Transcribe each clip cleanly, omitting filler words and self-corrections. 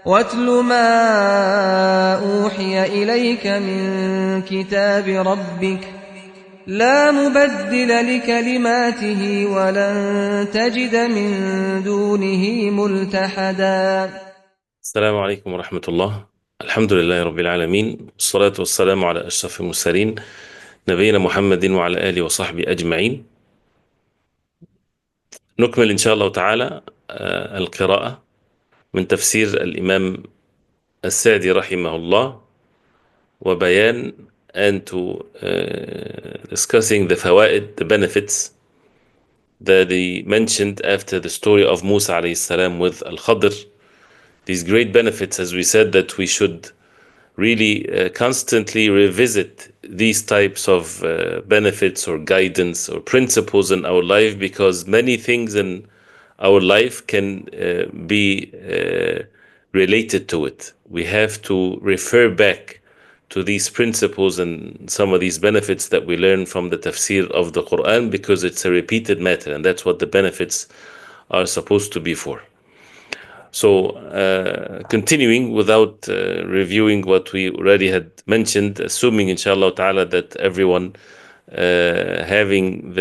واتل ما أوحي إليك من كتاب ربك لا مبدل لكلماته ولن تجد من دونه ملتحدا. السلام عليكم ورحمة الله. الحمد لله رب العالمين، والصلاة والسلام على أشرف المرسلين نبينا محمد وعلى آله وصحبه أجمعين. نكمل إن شاء الله تعالى القراءة من تفسير الإمام السعدي رحمه الله، وبيان and to discussing the fawaid, the benefits that he mentioned after the story of Musa alayhi salam with Al-Khadr. These great benefits, as we said, that we should really constantly revisit these types of benefits or guidance or principles in our life, because many things in our life can be related to it. We have to refer back to these principles and some of these benefits that we learn from the tafsir of the Quran, because it's a repeated matter, and that's what the benefits are supposed to be for. So, continuing without reviewing what we already had mentioned, assuming inshallah ta'ala that everyone having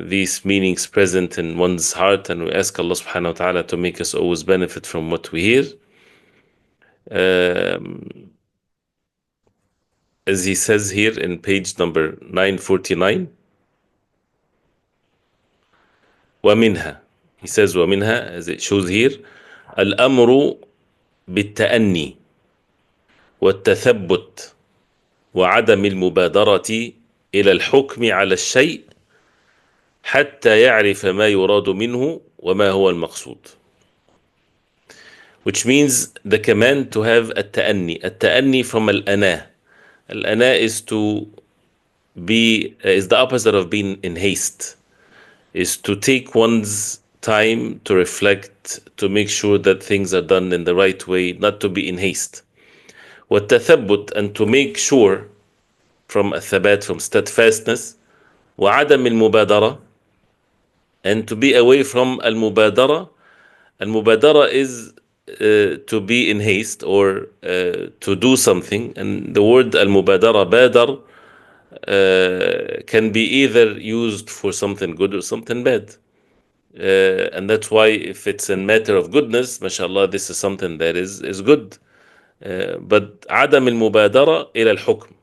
these meanings present in one's heart, and we ask Allah subhanahu wa ta'ala to make us always benefit from what we hear. As he says here in page number 949, وَمِنْهَا, he says وَمِنْهَا, as it shows here, الْأَمْرُ بِالتَّأَنِّي والتثبت وعدم المبادرة إلى الحكم على الشيء حتى يعرف ما يراد منه وما هو المقصود. Which means the command to have التأني. التأني from الأنا. الأنا is to be, is the opposite of being in haste. Is to take one's time to reflect, to make sure that things are done in the right way, not to be in haste. والتثبت, and to make sure, from الثبات, from steadfastness. وعدم المبادرة, and to be away from المبادرة. المبادرة is to be in haste or to do something, and the word المبادرة بادر can be either used for something good or something bad. And that's why if it's a matter of goodness, mashallah, this is something that is good. But عدم المبادرة إلى الحكم,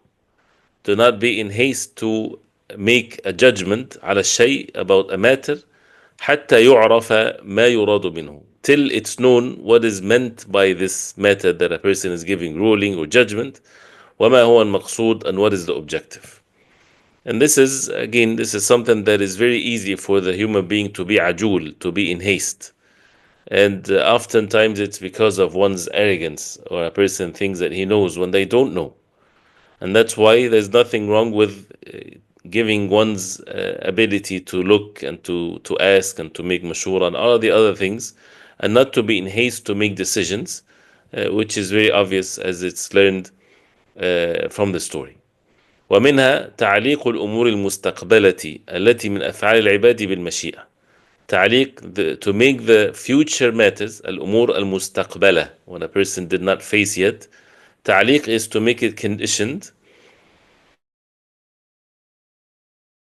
do not be in haste to make a judgment على الشيء, about a matter, حتى يعرف ما يراد منه, till it's known what is meant by this matter that a person is giving ruling or judgment. وما هو المقصود, and what is the objective. And this is, again, this is something that is very easy for the human being to be ajul, to be in haste. And oftentimes it's because of one's arrogance, or a person thinks that he knows when they don't know. And that's why there's nothing wrong with giving one's ability to look and to ask and to make mashura and all of the other things, and not to be in haste to make decisions, which is very obvious as it's learned from the story. ومنها تعليق الأمور المستقبلة التي من أفعال العباد بالمشيئة. تعليق, to make the future matters, الأمور المستقبلة, when a person did not face yet. تعليق is to make it conditioned.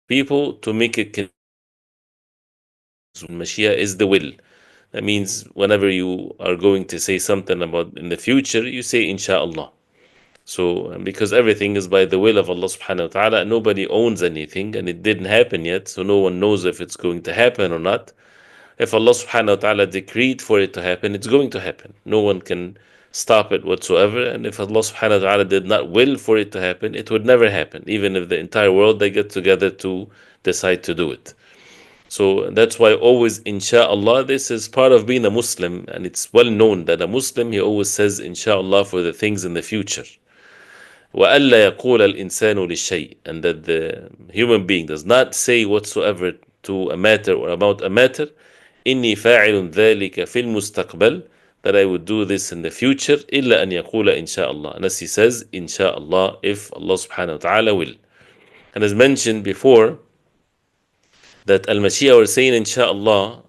People to make it conditioned. Mashiach is the will. That means whenever you are going to say something about in the future, you say inshallah. So, because everything is by the will of Allah subhanahu wa ta'ala, nobody owns anything, and it didn't happen yet, so no one knows if it's going to happen or not. If Allah subhanahu wa ta'ala decreed for it to happen, it's going to happen. No one can stop it whatsoever. And if Allah subhanahu wa ta'ala did not will for it to happen, it would never happen, even if the entire world, they get together to decide to do it. So that's why always insha'Allah, this is part of being a Muslim, and it's well known that a Muslim, he always says insha'Allah for the things in the future. وَأَلَّا يَقُولَ الْإِنسَانُ لِلشَّيْء, and that the human being does not say whatsoever to a matter or about a matter, إِنِّي فَاعِلٌ ذَلِكَ فِي الْمُسْتَقْبَلِ, that I would do this in the future, إِلَّا أَنْ يَقُولَ إِنْ شَاءَ اللَّهِ, unless he says insha'Allah, if Allah subhanahu wa ta'ala will. And as mentioned before, that al-Mashiach, or saying insha'Allah,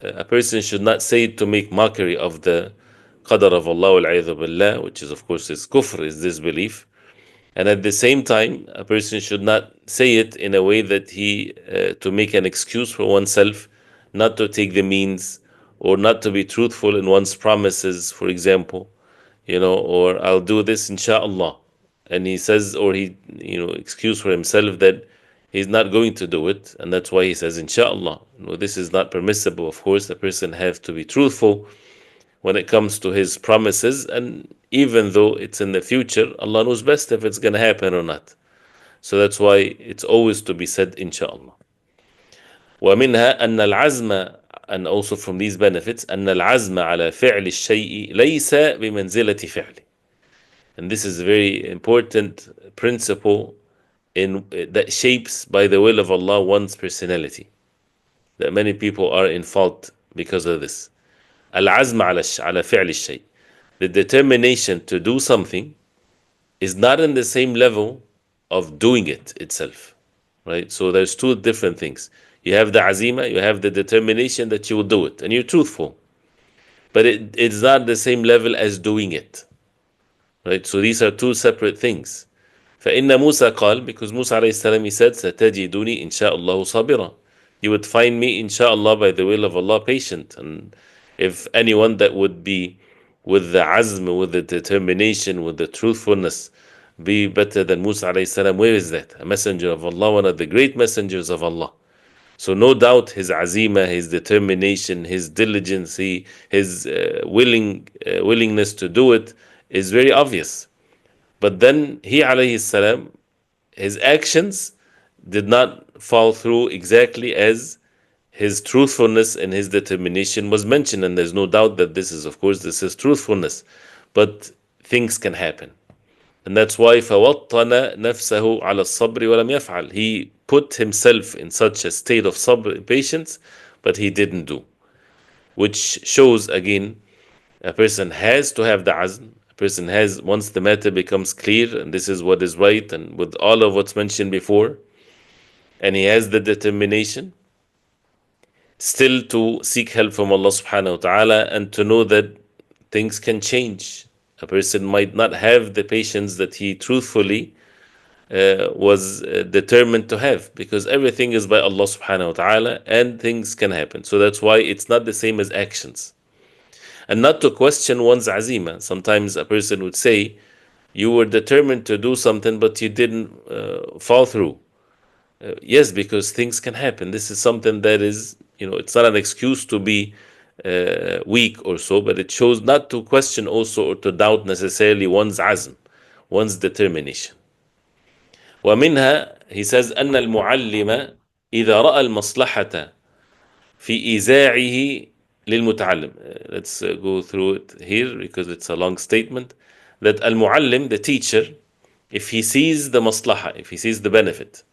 a person should not say it to make mockery of the qadar of Allah wal billah, which is of course is kufr, is disbelief. And at the same time, a person should not say it in a way that to make an excuse for oneself, not to take the means, or not to be truthful in one's promises, for example, or I'll do this inshallah. And he says, or excuse for himself that he's not going to do it. And that's why he says inshallah. This is not permissible. Of course, the person has to be truthful when it comes to his promises, and even though it's in the future, Allah knows best if it's going to happen or not. So that's why it's always to be said inshallah. ومنها أن العزم, and also from these benefits, أن العزم على فعل الشيء ليس بمنزلة فعله. And this is a very important principle that shapes by the will of Allah one's personality. That many people are in fault because of this. العزم على فعل الشيء. The determination to do something is not in the same level of doing it itself. Right? So there's two different things. You have the azima, you have the determination that you will do it, and you're truthful. But it's not the same level as doing it. Right? So these are two separate things. فإن موسى قال, because Musa alayhi salam, he said, ستجدني إن شاء الله صابرا. You would find me, inshallah, by the will of Allah, patient. And if anyone that would be with the azm, with the determination, with the truthfulness, be better than Musa alayhi salam, where is that? A messenger of Allah, one of the great messengers of Allah. So no doubt his azima, his determination, his diligence, his willingness to do it is very obvious. But then he alayhi salam, his actions did not fall through exactly as his truthfulness and his determination was mentioned. And there's no doubt that this is truthfulness. But things can happen. And that's why فَوَطَّنَ نَفْسَهُ عَلَى الصَّبْرِ وَلَمْ يَفْعَلْ. He put himself in such a state of sabr, patience, but he didn't do. Which shows again, a person has to have the azm. A person has, once the matter becomes clear, and this is what is right, and with all of what's mentioned before, and he has the determination, still to seek help from Allah subhanahu wa ta'ala, and to know that things can change. A person might not have the patience that he truthfully was determined to have, because everything is by Allah subhanahu wa ta'ala, and things can happen. So that's why it's not the same as actions. And not to question one's azima. Sometimes a person would say, you were determined to do something, but you didn't fall through. Yes, because things can happen. This is something that is, it's not an excuse to be weak or so, but it shows not to question also, or to doubt necessarily one's azm, one's determination. ومنها, he says, أن المعلم إذا رأى المصلحة في إيزاعه للمتعلم. Let's go through it here because it's a long statement. That al-muallim, the teacher, if he sees the maslaha, if he sees the benefit,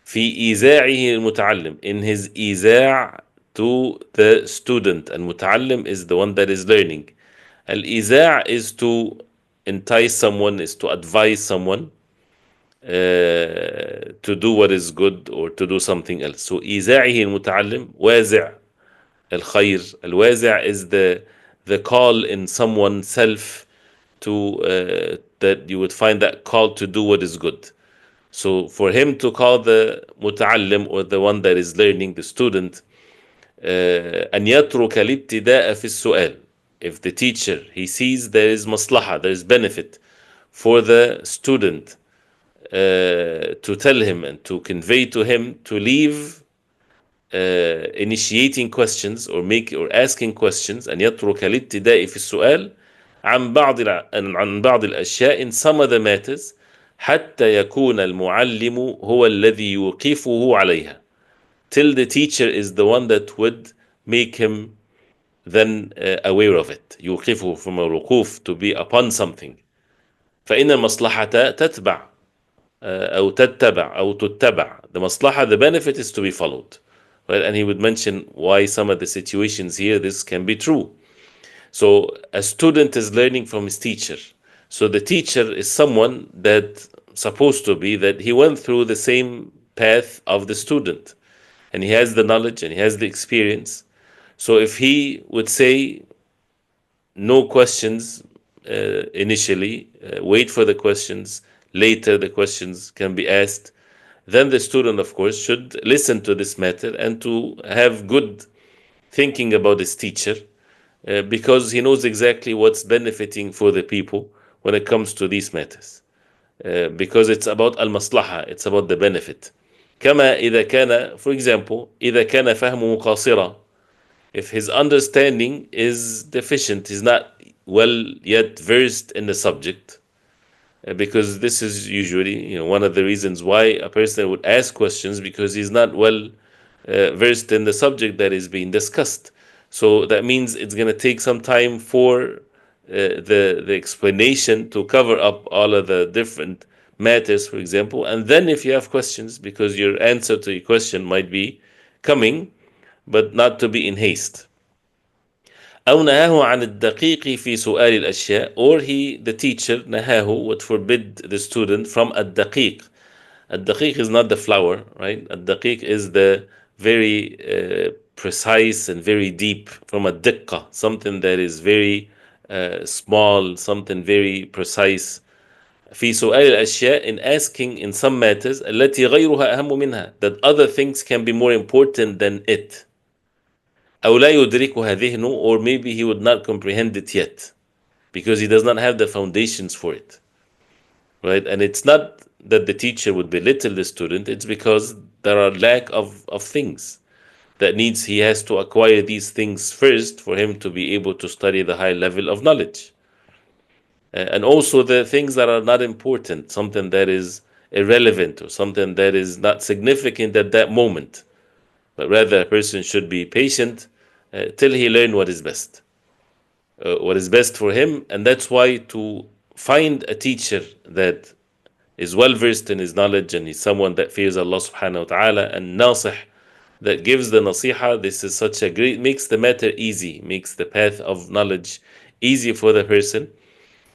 في إيزاعه المتعلم, in his إيزاع to the student, and muta'allim is the one that is learning. Al-إيزاع is to entice someone, is to advise someone to do what is good or to do something else. So إيزاعه المتعلم وازع الخير. الوازع is the call in someone's self to that you would find that call to do what is good. So for him to call the muta'allim, or the one that is learning, the student, أن يترك الابتداء في السؤال. If the teacher, he sees there is maslaha, there is benefit for the student, to tell him and to convey to him to leave initiating questions or asking questions. أن يترك الابتداء في السؤال عن بعض الأشياء, in some of the matters, حتى يكون المعلم هو الذي يوقفه عليها, till the teacher is the one that would make him then aware of it. يوقفه from الوقوف, to be upon something. فإن المصلحة تتبع أو تتبع أو تتبع. The maslaha, the benefit, is to be followed. Right? And he would mention why some of the situations here this can be true. So a student is learning from his teacher. So the teacher is someone that supposed to be that he went through the same path of the student, and he has the knowledge and he has the experience. So if he would say, no questions initially, wait for the questions, later the questions can be asked, then the student, of course, should listen to this matter and to have good thinking about his teacher, because he knows exactly what's benefiting for the people when it comes to these matters. Because it's about al-maslaha, it's about the benefit. كما إذا كان, for example, إذا كان فهمه قاصرا, if his understanding is deficient, he's not well yet versed in the subject, because this is usually, one of the reasons why a person would ask questions, because he's not well versed in the subject that is being discussed. So that means it's going to take some time for the explanation to cover up all of the different matters, for example. And then if you have questions, because your answer to your question might be coming, but not to be in haste. أو نهاه عن الدقيق في سؤال الأشياء, or the teacher نهاه would forbid the student from الدقيق. الدقيق is not the flower, right? الدقيق is the very precise and very deep, from الدقة, something that is very small, something very precise. في سؤال الأشياء, in asking in some matters التي غيرها أهم منها, that other things can be more important than it. أو لا يدركها ذهنه, or maybe he would not comprehend it yet because he does not have the foundations for it, right? And it's not that the teacher would belittle the student, it's because there are lack of things that he has to acquire these things first for him to be able to study the high level of knowledge. And also the things that are not important, something that is irrelevant or something that is not significant at that moment, but rather a person should be patient till he learn what is best for him. And that's why to find a teacher that is well versed in his knowledge and he's someone that fears Allah subhanahu wa ta'ala, and nasih, that gives the nasiha, this is such a great, makes the matter easy, makes the path of knowledge easy for the person.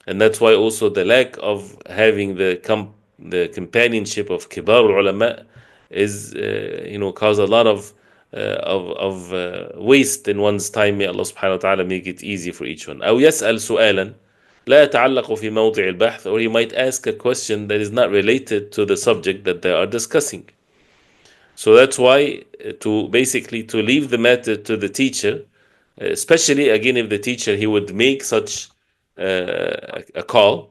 And that's why also the lack of having the companionship of kibar ulama is cause a lot of waste in one's time. May Allah subhanahu wa ta'ala make it easy for each one. أو يسأل سؤالا لا يتعلق في موضع البحث, or he might ask a question that is not related to the subject that they are discussing. So that's why to leave the matter to the teacher, especially again if the teacher he would make such a call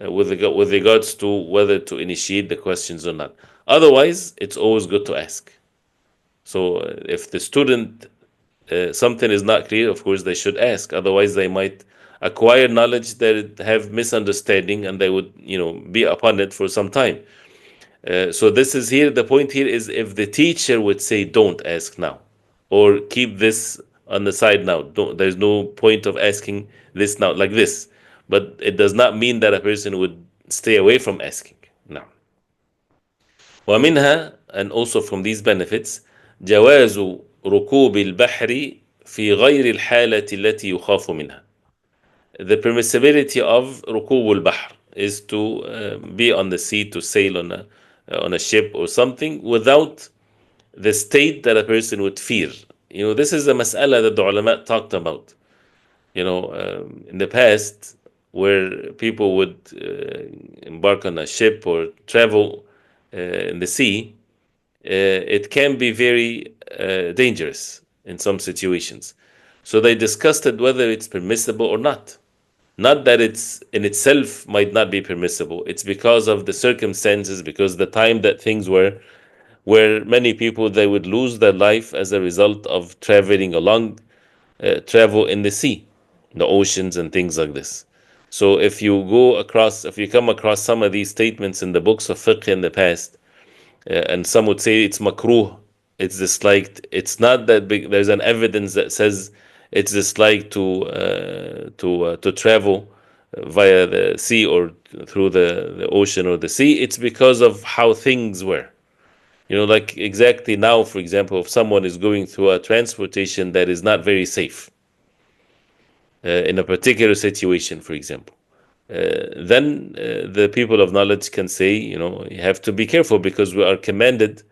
with regards to whether to initiate the questions or not. Otherwise, it's always good to ask. So if the student something is not clear, of course they should ask. Otherwise, they might acquire knowledge that have misunderstanding, and they would be upon it for some time. So this is here, the point here is, if the teacher would say don't ask now, or keep this on the side now, there's no point of asking this now, like this, but it does not mean that a person would stay away from asking now. ومنها, and also from these benefits, جواز ركوب البحر في غير الحالة التي يخاف منها. The permissibility of ركوب البحر is to be on the sea, to sail on a ship or something, without the state that a person would fear. This is a mas'ala that the ulama talked about. In the past, where people would embark on a ship or travel in the sea, it can be very dangerous in some situations. So they discussed it whether it's permissible or not. Not that it's in itself might not be permissible. It's because of the circumstances, because the time that things were, where many people, they would lose their life as a result of traveling along, travel in the sea, the oceans and things like this. So if you come across some of these statements in the books of fiqh in the past, and some would say it's makruh, it's disliked. It's not that big. There's an evidence that says it's disliked to travel via the sea or through the ocean or the sea. It's because of how things were. Like exactly now, for example, if someone is going through a transportation that is not very safe, in a particular situation, for example, then the people of knowledge can say, you have to be careful, because we are commanded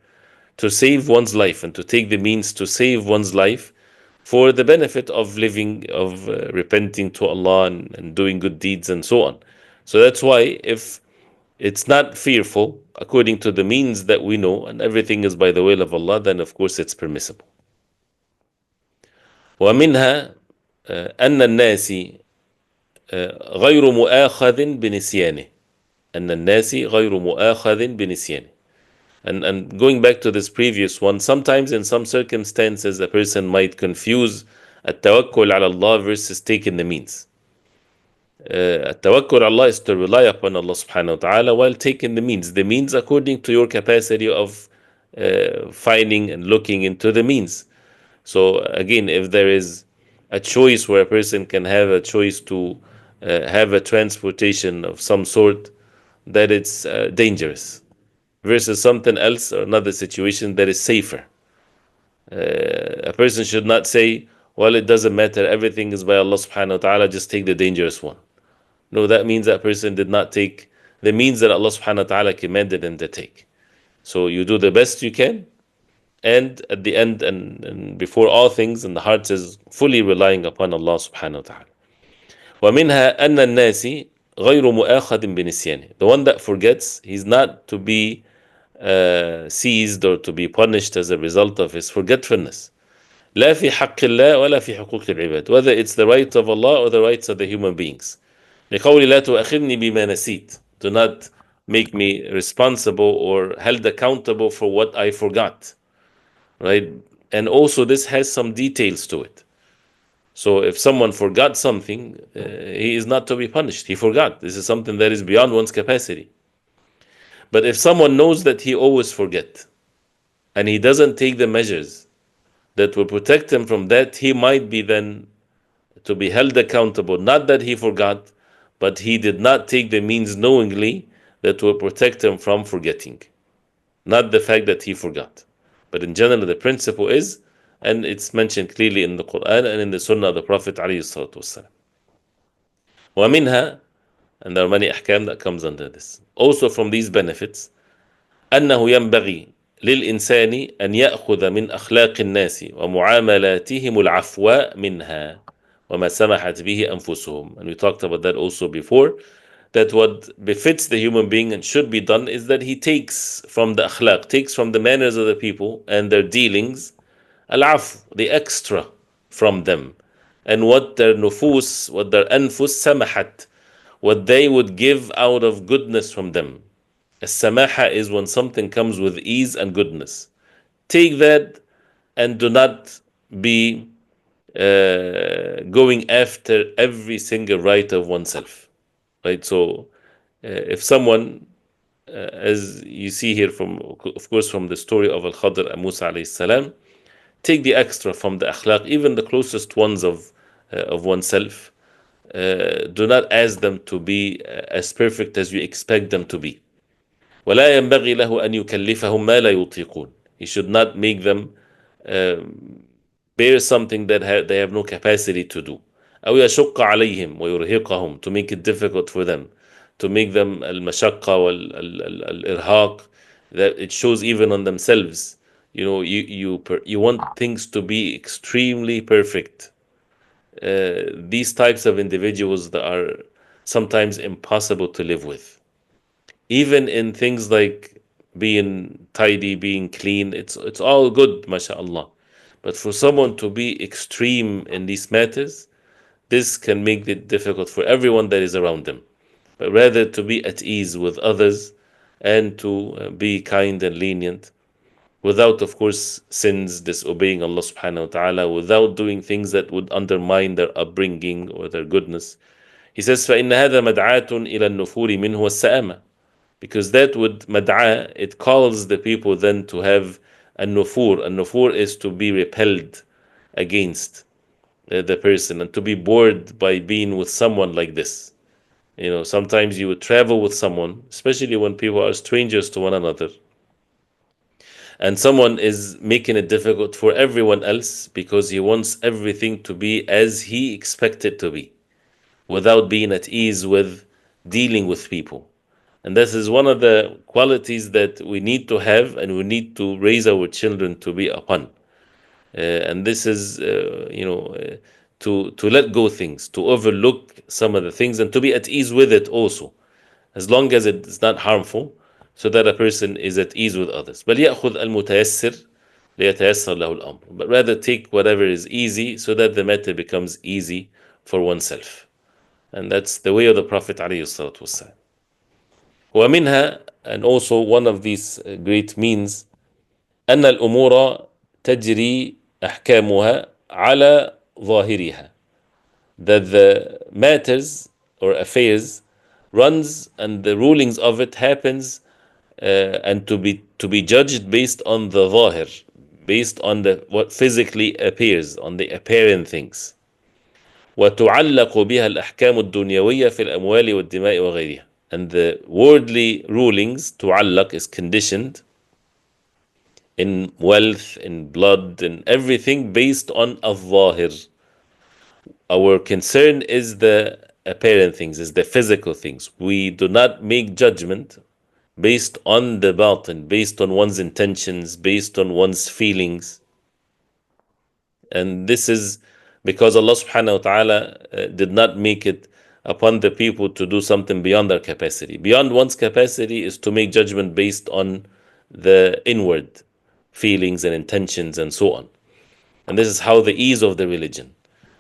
to save one's life and to take the means to save one's life for the benefit of living, of repenting to Allah and doing good deeds and so on. So that's why if it's not fearful according to the means that we know and everything is by the will of Allah, then of course it's permissible. ومنها أن الناس غير مؤاخذ بنسيانه. أن الناس غير مؤاخذ بنسيانه. And going back to this previous one, sometimes in some circumstances a person might confuse التوكل على Allah versus taking the means. التوكل على Allah is to rely upon Allah subhanahu wa ta'ala while taking the means according to your capacity of finding and looking into the means. So again, if there is a choice where a person can have a choice to have a transportation of some sort, that it's dangerous versus something else or another situation that is safer. A person should not say, well, it doesn't matter, everything is by Allah subhanahu wa ta'ala, just take the dangerous one. No, that means that person did not take the means that Allah subhanahu wa ta'ala commanded him to take. So you do the best you can, and at the end and before all things, and the heart is fully relying upon Allah subhanahu wa ta'ala. وَمِنْهَا أَنَّ النَّاسِ غَيْرُ مُؤَاخَذٍ بِنِسْيَانِهِ. The one that forgets, he's not to be seized or to be punished as a result of his forgetfulness. لا في حق الله ولا في حقوق العباد. Whether it's the rights of Allah or the rights of the human beings. لقول لا تؤاخذني بما نسيت. Do not make me responsible or held accountable for what I forgot. Right? And also this has some details to it. So if someone forgot something, he is not to be punished. He forgot. This is something that is beyond one's capacity. But if someone knows that he always forget, and he doesn't take the measures that will protect him from that, he might be then to be held accountable. Not that he forgot, but he did not take the means knowingly that will protect him from forgetting. Not the fact that he forgot. But in general, the principle is, and it's mentioned clearly in the Quran and in the Sunnah of the Prophet ﷺ. وَمِنْهَا, and there are many ahkam that comes under this. Also from these benefits, أنه ينبغي للإنسان أن يأخذ من أخلاق الناس ومعاملاتهم العفو منها وما سمحت به أنفسهم. And we talked about that also before, that what befits the human being and should be done is that he takes from the akhlaq, takes from the manners of the people and their dealings, al-afu, the extra from them, and what their nufus, what their anfus samahat, what they would give out of goodness from them. As-samaha is when something comes with ease and goodness. Take that and do not be going after every single right of oneself. Right? So if someone, as you see here from, of course, from the story of Al-Khadr and Musa alayhi salam, take the extra from the akhlaq, even the closest ones of oneself. Do not ask them to be as perfect as you expect them to be. ولا ينبغي له أن يكلفهم ما لا يطيقون. He should not make them bear something that they have no capacity to do. أو يشق عليهم ويرهقهم, to make it difficult for them, to make them المشقة والإرهاق, that it shows even on themselves. You know, you want things to be extremely perfect. These types of individuals that are sometimes impossible to live with. Even in things like being tidy, being clean, it's all good, mashallah. But for someone to be extreme in these matters, this can make it difficult for everyone that is around them. But rather to be at ease with others and to be kind and lenient, without, of course, sins, disobeying Allah subhanahu wa ta'ala, without doing things that would undermine their upbringing or their goodness. He says, فَإِنَّ هَذَا مَدْعَاتٌ إِلَى النُّفُورِ مِنْهُ وَالسَّآمَةِ. Because that would, mad'a, it calls the people then to have a nufur. A nufur is to be repelled against the person and to be bored by being with someone like this. You know, sometimes you would travel with someone, especially when people are strangers to one another, and someone is making it difficult for everyone else because he wants everything to be as he expected to be, without being at ease with dealing with people. And this is one of the qualities that we need to have and we need to raise our children to be upon. And this is, to let go things, to overlook some of the things, and to be at ease with it also, as long as it's not harmful, so that a person is at ease with others. بل يأخذ المتيسر ليتيسر له الأمر. But rather take whatever is easy so that the matter becomes easy for oneself. And that's the way of the Prophet عليه الصلاة والسلام. ومنها, and also one of these great means, أن الأمور تجري أحكامها على ظاهرها. That the matters or affairs runs, and the rulings of it happens, and to be judged based on the zahir, based on the what physically appears, on the apparent things. وتعلق بها الأحكام الدنيوية في الأموال والدماء وغيرها. And the worldly rulings, تعلق, is conditioned in wealth, in blood, in everything based on الظاهر. Our concern is the apparent things, is the physical things. We do not make judgment based on the batin, based on one's intentions, based on one's feelings. And this is because Allah subhanahu wa ta'ala did not make it upon the people to do something beyond their capacity. Beyond one's capacity is to make judgment based on the inward feelings and intentions and so on. And this is how the ease of the religion.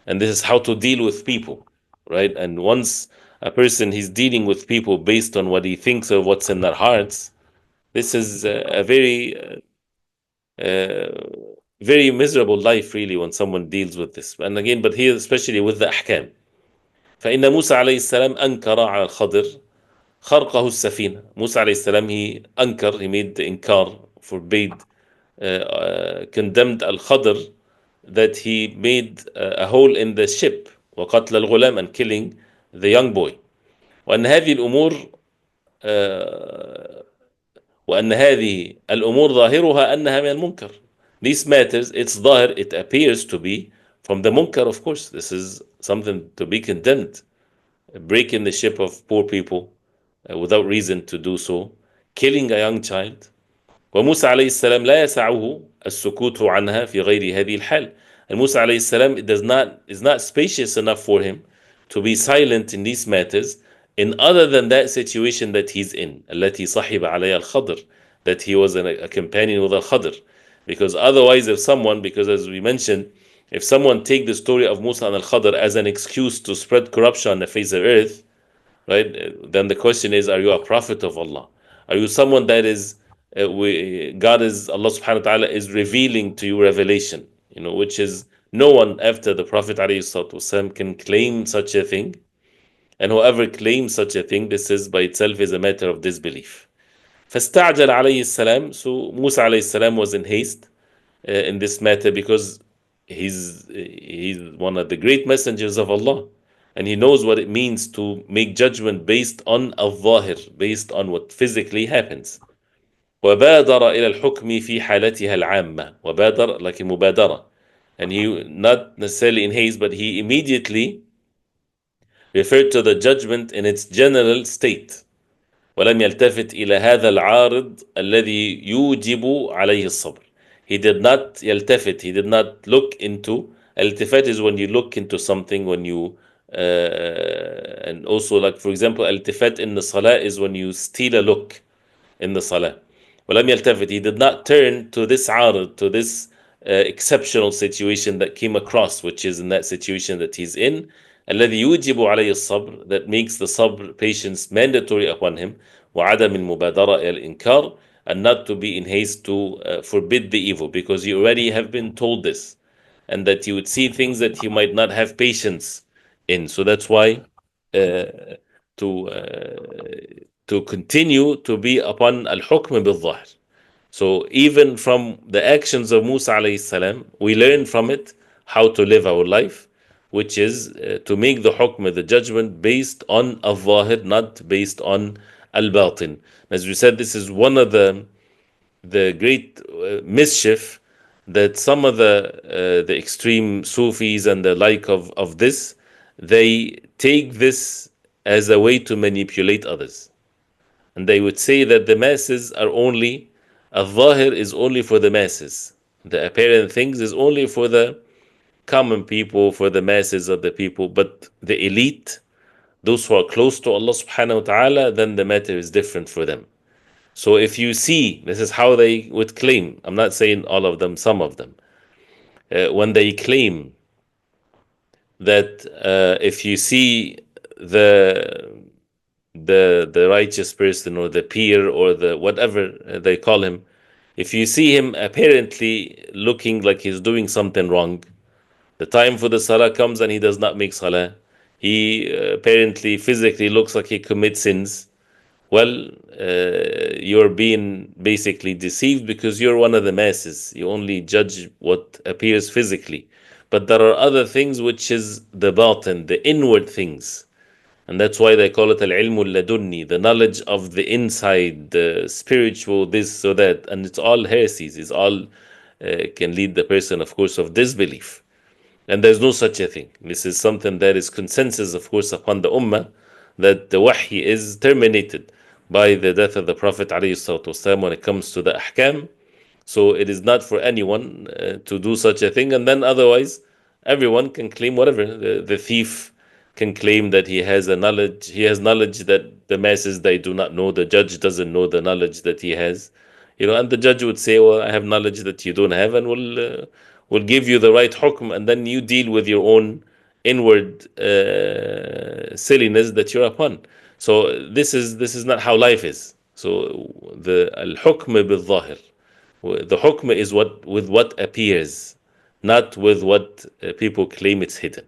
And this is how to deal with people, right? And once a person he's dealing with people based on what he thinks of what's in their hearts, this is a very miserable life, really, when someone deals with this. And again, but here especially with the ahkam. فإن موسى عليه السلام أنكر على الخضر خرقه السفينة. Musa عليه السلام, he made the inkar, forbade, condemned al-Khadr, that he made a hole in the ship, وقتل الغلام, and killing the young boy. وأن هذه الأمور وأن هذه الأمور ظاهرها أنها من المنكر. These matters, it's ظاهر, it appears to be from the munkar, of course. This is something to be condemned. Breaking the ship of poor people without reason to do so, killing a young child. وموسى عليه السلام لا يسعه السكوت عنها في غير هذه الحال. And Musa عليه السلام, is not spacious enough for him to be silent in these matters in other than that situation that he's in, التي صحب عليها الخضر, that he was a companion with al-Khadr. Because otherwise, because as we mentioned, if someone take the story of Musa and al-Khadr as an excuse to spread corruption on the face of earth, right? Then the question is, are you a prophet of Allah? Are you someone that is, Allah subhanahu wa ta'ala is revealing to you revelation, which is no one after the Prophet ﷺ can claim such a thing. And whoever claims such a thing, this is by itself is a matter of disbelief. فاستعجل عليه السلام. So Musa عليه السلام was in haste in this matter, because he's one of the great messengers of Allah, and he knows what it means to make judgment based on al-zahir, based on what physically happens. وبادر إلى الحكم في حالتها العامة. وبادر, like مبادرة, and he not necessarily in haste, but he immediately referred to the judgment in its general state. ولم يلتفت إلى هذا العارض الذي يوجب عليه الصبر. He did not يلتفت, he did not look into. Al-iltifat is when you look into something, when you and also, like for example, al-iltifat in the salah is when you steal a look in the salah. ولم يلتفت, he did not turn to this عارض, to this exceptional situation that came across, which is in that situation that he's in. الذي يوجب عليه الصبر, that makes the sabr, patience, mandatory upon him. وعدم المبادرة إلى الإنكار, and not to be in haste to forbid the evil, because you already have been told this, and that you would see things that you might not have patience in. So that's why to continue to be upon al-hukm bil-zahir. So even from the actions of Musa alayhi salam, we learn from it how to live our life, which is to make the hukm, the judgment, based on al-zahir, not based on al-batin. As we said, this is one of the great mischief that some of the extreme Sufis and the like of this, they take this as a way to manipulate others. And they would say that the masses are only, al-zahir is only for the masses. The apparent things is only for the common people, for the masses of the people, but the elite, those who are close to Allah subhanahu wa ta'ala, then the matter is different for them. So if you see, this is how they would claim. I'm not saying all of them, some of them. When they claim that if you see the the righteous person or the peer or the whatever they call him, if you see him apparently looking like he's doing something wrong, the time for the salah comes and he does not make salah, he apparently physically looks like he commits sins, well, you're being basically deceived because you're one of the masses. You only judge what appears physically. But there are other things which is the batin, the inward things. And that's why they call it al-ilmu ladunni, the knowledge of the inside, the spiritual, this or that. And it's all heresies. It's all can lead the person, of course, of disbelief. And there's no such a thing. This is something that is consensus, of course, upon the ummah, that the wahy is terminated by the death of the Prophet ﷺ when it comes to the ahkam. So it is not for anyone to do such a thing. And then otherwise, everyone can claim whatever. The thief can claim that he has knowledge that the masses, they do not know. The judge doesn't know the knowledge that he has. And the judge would say, well, I have knowledge that you don't have, and will give you the right hukm, and then you deal with your own inward silliness that you're upon. So this is not how life is. So the al-hukm bil-zahir. The hukm is what appears, not with what people claim it's hidden.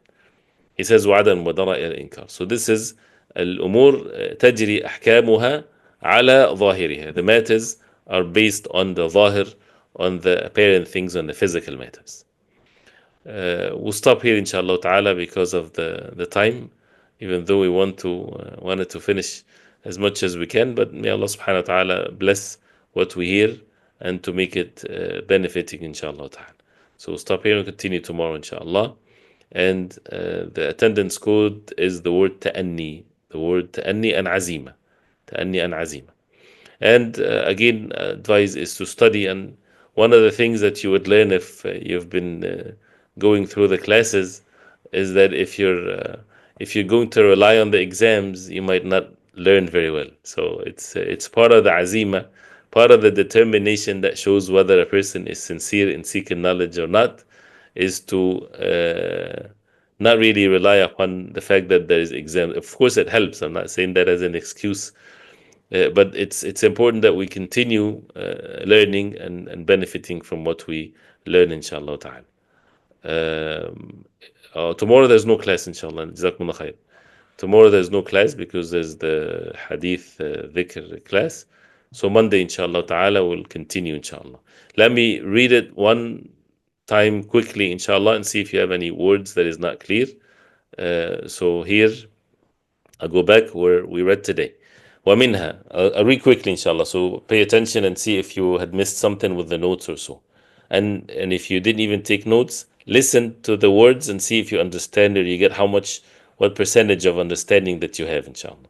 He says وعدم ودرء الإنكار. So this is الأمور تجري أحكامها على ظاهرها. The matters are based on the zahir, on the apparent things, on the physical matters. We'll stop here inshallah ta'ala because of the time, even though we wanted to finish as much as we can, but may Allah subhanahu wa ta'ala bless what we hear and to make it benefiting inshallah ta'ala. So we'll stop here and continue tomorrow inshallah. And the attendance code is the word ta'anni, and azima. Ta'anni and azima. And again, advice is to study. And one of the things that you would learn if you've been going through the classes is that if you're going to rely on the exams, you might not learn very well. So it's part of the azima, part of the determination that shows whether a person is sincere in seeking knowledge or not, is to not really rely upon the fact that there is exam. Of course, it helps. I'm not saying that as an excuse, but it's important that we continue learning and benefiting from what we learn, inshallah ta'ala. Tomorrow there's no class, inshallah. Jazakumullah khair. Tomorrow there's no class because there's the hadith dhikr class. So Monday, inshallah ta'ala, we'll continue, inshallah. Let me read it one time quickly, inshallah, and see if you have any words that is not clear. So here, I'll go back where we read today. وَمِنْهَا, I'll read quickly, inshallah. So pay attention and see if you had missed something with the notes or so. And if you didn't even take notes, listen to the words and see if you understand or you get what percentage of understanding that you have, inshallah.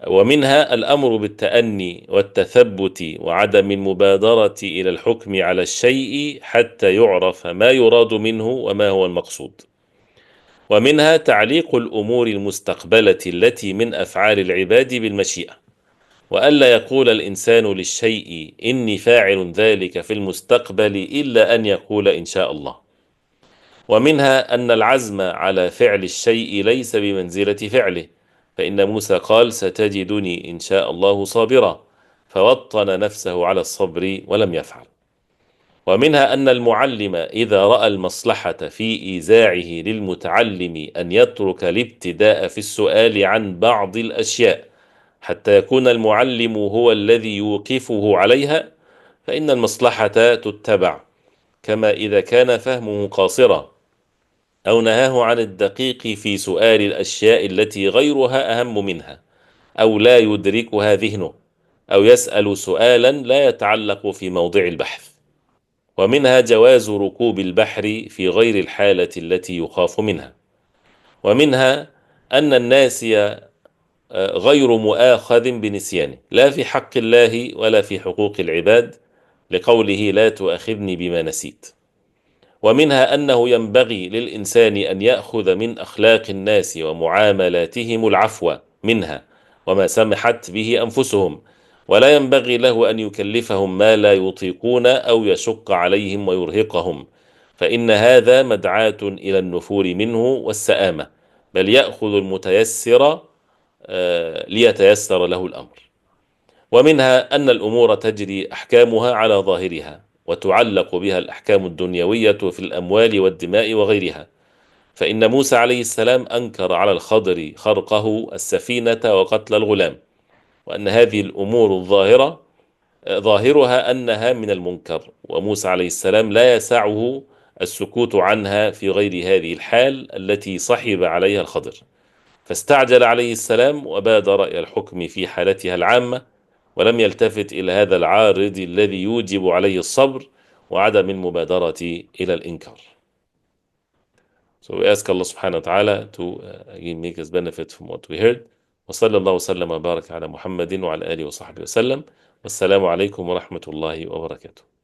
ومنها الأمر بالتأني والتثبت وعدم المبادرة إلى الحكم على الشيء حتى يعرف ما يراد منه وما هو المقصود. ومنها تعليق الأمور المستقبلة التي من أفعال العباد بالمشيئة، وألا يقول الإنسان للشيء إني فاعل ذلك في المستقبل إلا أن يقول إن شاء الله. ومنها أن العزم على فعل الشيء ليس بمنزلة فعله، فإن موسى قال ستجدني إن شاء الله صابرا، فوطن نفسه على الصبر ولم يفعل. ومنها أن المعلم إذا رأى المصلحة في إيزاعه للمتعلم أن يترك الابتداء في السؤال عن بعض الأشياء حتى يكون المعلم هو الذي يوقفه عليها، فإن المصلحة تتبع، كما إذا كان فهمه قاصرا أو نهاه عن الدقيق في سؤال الأشياء التي غيرها أهم منها، أو لا يدركها ذهنه، أو يسأل سؤالا لا يتعلق في موضع البحث. ومنها جواز ركوب البحر في غير الحالة التي يخاف منها. ومنها أن الناسي غير مؤاخذ بنسيانه، لا في حق الله ولا في حقوق العباد، لقوله لا تؤاخذني بما نسيت. ومنها أنه ينبغي للإنسان أن يأخذ من أخلاق الناس ومعاملاتهم العفو منها وما سمحت به أنفسهم، ولا ينبغي له أن يكلفهم ما لا يطيقون أو يشق عليهم ويرهقهم، فإن هذا مدعاة إلى النفور منه والسآمة، بل يأخذ المتيسر ليتيسر له الأمر. ومنها أن الأمور تجري أحكامها على ظاهرها، وتعلق بها الأحكام الدنيوية في الأموال والدماء وغيرها، فإن موسى عليه السلام أنكر على الخضر خرقه السفينة وقتل الغلام، وأن هذه الأمور الظاهرة ظاهرها أنها من المنكر، وموسى عليه السلام لا يسعه السكوت عنها في غير هذه الحال التي صحب عليها الخضر، فاستعجل عليه السلام وبادر إلى الحكم في حالتها العامة، ولم يلتفت إلى هذا العارض الذي يوجب عليه الصبر وعدم المبادرة إلى الإنكار. So we ask Allah subhanahu wa ta'ala to again make us benefit from what we heard. وصلى الله وسلم وبارك على محمد وعلى آله وصحبه وسلم. والسلام عليكم ورحمة الله وبركاته.